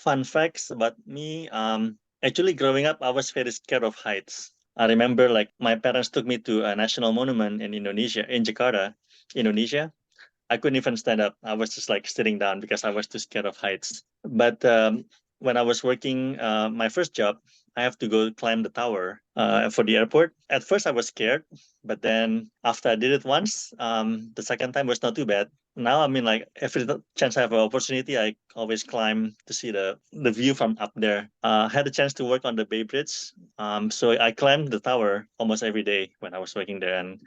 fun facts about me. Actually, growing up, I was very scared of heights. I remember like my parents took me to a national monument in Indonesia, in Jakarta, Indonesia. I couldn't even stand up. I was just like sitting down because I was too scared of heights. But when I was working my first job, I have to go climb the tower for the airport. At first, I was scared, but then after I did it once, the second time was not too bad. Now, I mean, like every chance I have an opportunity, I always climb to see the view from up there. I had a chance to work on the Bay Bridge, so I climbed the tower almost every day when I was working there, and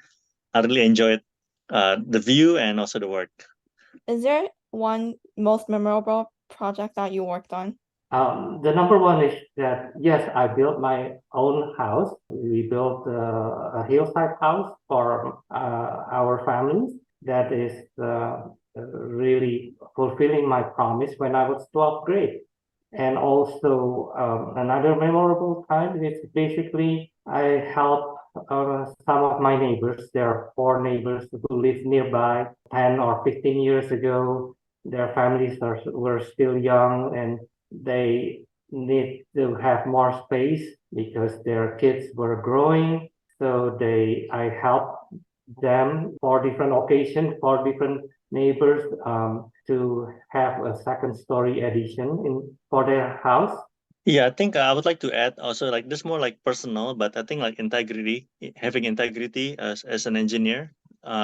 I really enjoyed the view and also the work. Is there one most memorable project that you worked on? The number one is that, yes, I built my own house. We built a hillside house for our families. That is really fulfilling my promise when I was 12th grade. And also another memorable time is basically I helped some of my neighbors. There are 4 neighbors who live nearby. 10 or 15 years ago, their families were still young and they need to have more space because their kids were growing. So I helped them for different occasions, for different neighbors to have a second story addition for their house. Yeah, I think I would like to add also like this more like personal, but I think like integrity, having integrity as an engineer,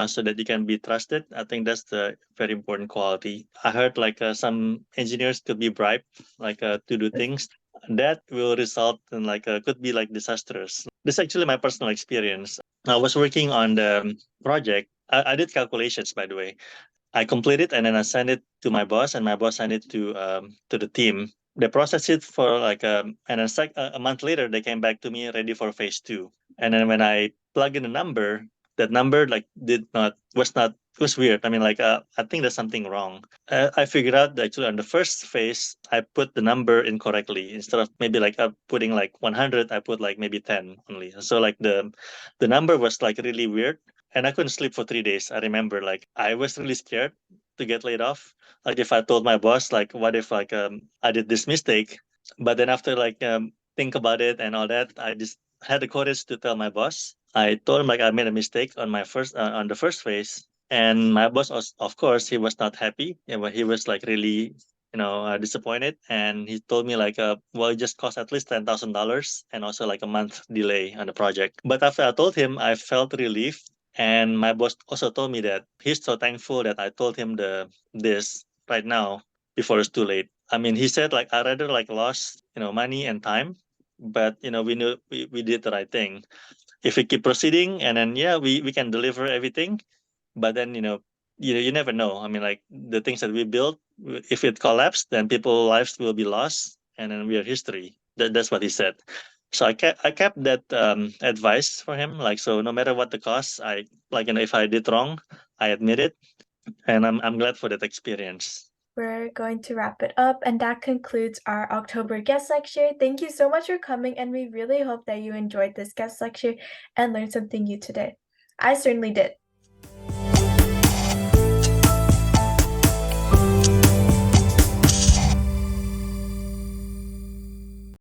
so that you can be trusted. I think that's the very important quality. I heard like some engineers could be bribed, like to do things that will result in like could be like disastrous. This is actually my personal experience. I was working on the project. I did calculations, by the way. I completed and then I sent it to my boss, and my boss sent it to the team. They processed it for like and then a month later they came back to me ready for phase 2. And then when I plug in the number, that number like was weird. I mean, like I think there's something wrong. I figured out that actually on the first phase I put the number incorrectly. Instead of maybe like putting like 100, I put like maybe 10 only. So like the number was like really weird, and I couldn't sleep for 3 days. I remember like I was really scared to get laid off. Like if I told my boss like what if like I did this mistake, but then after like think about it and all that, I just had the courage to tell my boss. I told him like I made a mistake on my first on the first phase, and my boss was, of course, he was not happy. Yeah, but he was like really disappointed, and he told me like well, it just cost at least $10,000 and also like a month delay on the project. But after I told him, I felt relief. And my boss also told me that he's so thankful that I told him this right now before it's too late. I mean, he said like I rather like lost money and time, but we knew we did the right thing. If we keep proceeding and then yeah, we can deliver everything, but then you never know. I mean, like the things that we built, if it collapsed, then people's lives will be lost, and then we are history. That's what he said. So I kept that advice for him. Like, so no matter what the cost, I like if I did wrong, I admit it, and I'm glad for that experience. We're going to wrap it up, and that concludes our October guest lecture. Thank you so much for coming, and we really hope that you enjoyed this guest lecture and learned something new today. I certainly did.